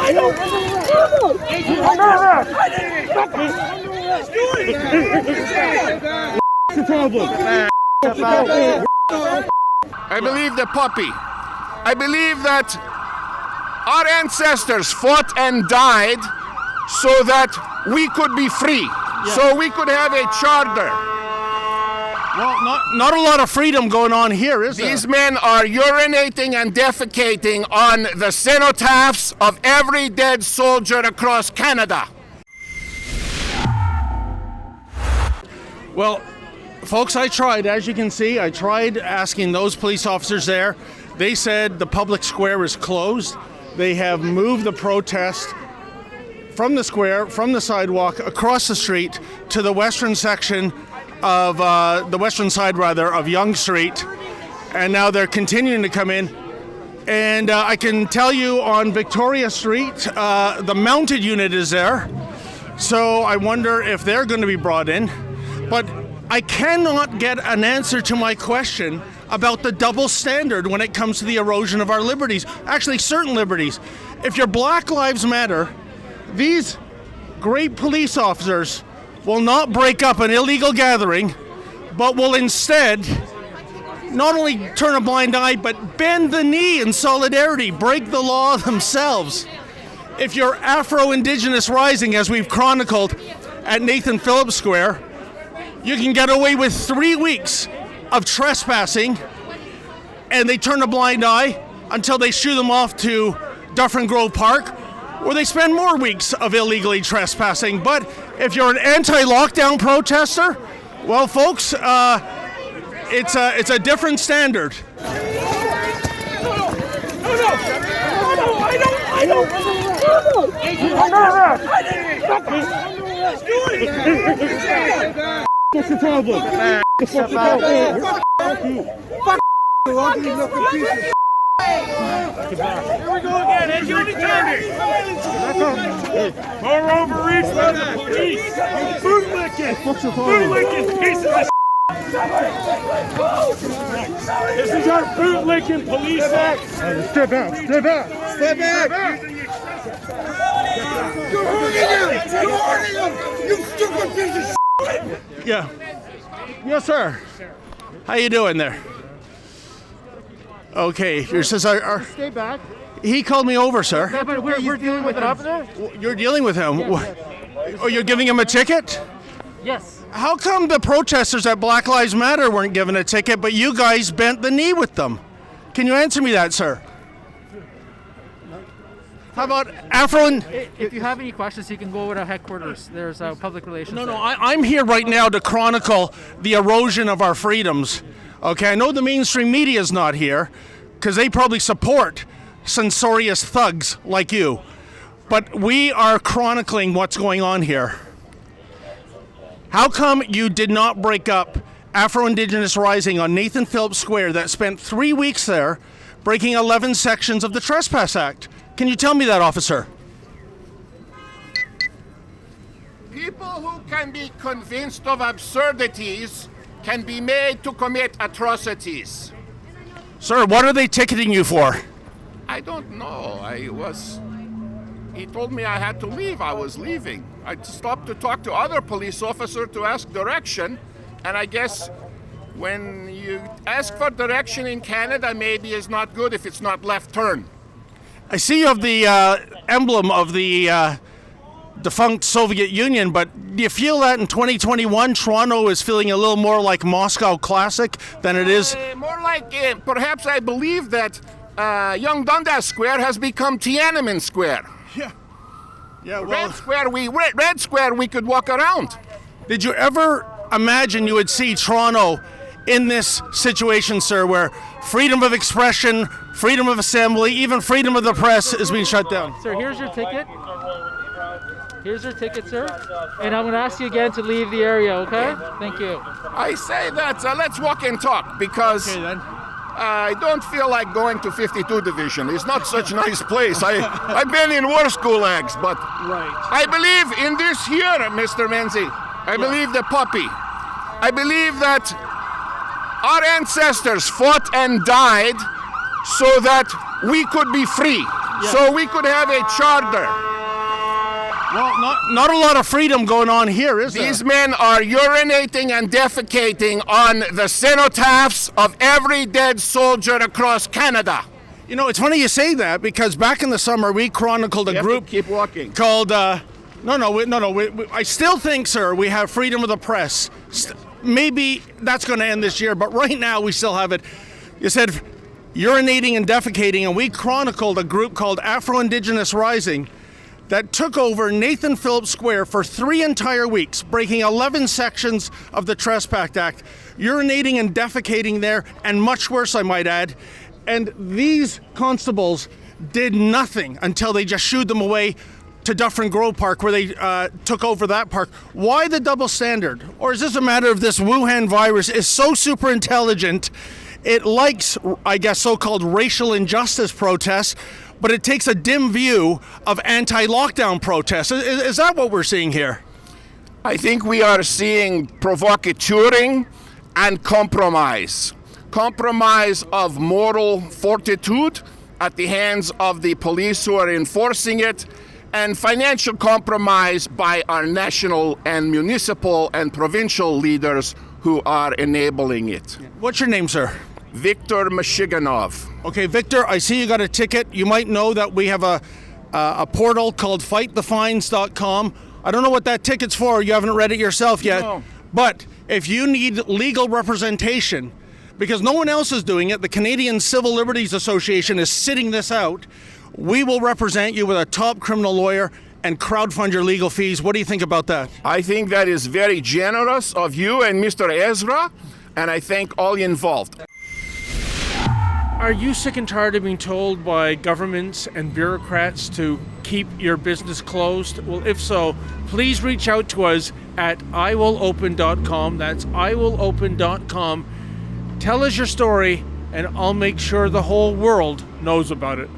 I believe the puppy. I believe that our ancestors fought and died so that we could be free, so we could have a charter. Well, not a lot of freedom going on here, is there? These men are urinating and defecating on the cenotaphs of every dead soldier across Canada. Well, folks, I tried, as you can see, I tried asking those police officers there. They said the public square is closed. They have moved the protest from the square, from the sidewalk, across the street to the western section of the western side of Yonge Street, and now they're continuing to come in. And I can tell you on Victoria Street, the mounted unit is there, so I wonder if they're going to be brought in. But I cannot get an answer to my question about the double standard when it comes to the erosion of our liberties, actually certain liberties. If your Black Lives Matter, these great police officers will not break up an illegal gathering, but will instead not only turn a blind eye, but bend the knee in solidarity, break the law themselves. If you're Afro-Indigenous rising, as we've chronicled at Nathan Phillips Square, you can get away with 3 weeks of trespassing, and they turn a blind eye until they shoo them off to Dufferin Grove Park, where they spend more weeks of illegally trespassing. But if you're an anti-lockdown protester, well, folks, it's a different standard. What's the problem? What's the problem? Fuck you. Here we go again. It's your turn. More overreach by the police. Bootlicking. What's the problem? Bootlicking piece of shit. This is our bootlicking police act. Step out. Step out. Step back. You're hurting him. You're hurting him. You stupid piece of shit. Yeah. Yes, sir. How you doing there? Okay. Stay back. He called me over, sir. Yeah, but we're dealing with an officer? You're dealing with him? Oh, you're giving him a ticket? Yes. How come the protesters at Black Lives Matter weren't given a ticket, but you guys bent the knee with them? Can you answer me that, sir? How about If you have any questions, you can go over to headquarters. There's a public relations. No, I'm here right now to chronicle the erosion of our freedoms. Okay, I know the mainstream media is not here because they probably support censorious thugs like you. But we are chronicling what's going on here. How come you did not break up Afro-Indigenous Rising on Nathan Phillips Square that spent 3 weeks there breaking 11 sections of the Trespass Act? Can you tell me that, officer? People who can be convinced of absurdities can be made to commit atrocities. Sir, what are they ticketing you for? I don't know. He told me I had to leave. I was leaving. I stopped to talk to other police officers to ask direction, and I guess when you ask for direction in Canada, maybe it's not good if it's not left turn. I see you have the emblem of the defunct Soviet Union, but do you feel that in 2021 Toronto is feeling a little more like Moscow Classic than it is? More like, perhaps I believe that Yonge-Dundas Square has become Tiananmen Square. Yeah, well, Red Square, we could walk around. Did you ever imagine you would see Toronto in this situation, sir, where freedom of expression, freedom of assembly, even freedom of the press is being shut down? Sir, here's your ticket. Here's your ticket, sir. And I'm going to ask you again to leave the area, okay? Thank you. I say that let's walk and talk, because Okay, then. I don't feel like going to 52 Division. It's not such a nice place. I've been in worse gulags, but I believe in this here, Mr. Menzies. I believe the puppy. I believe that our ancestors fought and died so that we could be free. so we could have a charter. Well, not a lot of freedom going on here, is there? These men are urinating and defecating on the cenotaphs of every dead soldier across Canada. You know, it's funny you say that because back in the summer we chronicled a group Keep walking. called. I still think, sir, we have freedom of the press. Maybe that's going to end this year, but right now we still have it. You said urinating and defecating, and we chronicled a group called Afro-Indigenous Rising that took over Nathan Phillips Square for 3 entire weeks, breaking 11 sections of the Trespass Act, urinating and defecating there, and much worse, I might add. And these constables did nothing until they just shooed them away to Dufferin Grove Park, where they took over that park. Why the double standard? Or is this a matter of this Wuhan virus is so super intelligent, it likes, I guess, so-called racial injustice protests, but it takes a dim view of anti-lockdown protests. Is that what we're seeing here? I think we are seeing provocateuring and compromise. Compromise of moral fortitude at the hands of the police who are enforcing it, and financial compromise by our national and municipal and provincial leaders who are enabling it. What's your name, sir? Victor Mashiganov. Okay, Victor, I see you got a ticket. You might know that we have a portal called fightthefines.com. I don't know what that ticket's for. You haven't read it yourself yet. No. But if you need legal representation, because no one else is doing it, the Canadian Civil Liberties Association is sitting this out, we will represent you with a top criminal lawyer and crowdfund your legal fees. What do you think about that? I think that is very generous of you and Mr. Ezra, and I thank all involved. Are you sick and tired of being told by governments and bureaucrats to keep your business closed? Well, if so, please reach out to us at iwillopen.com. That's iwillopen.com. Tell us your story, and I'll make sure the whole world knows about it.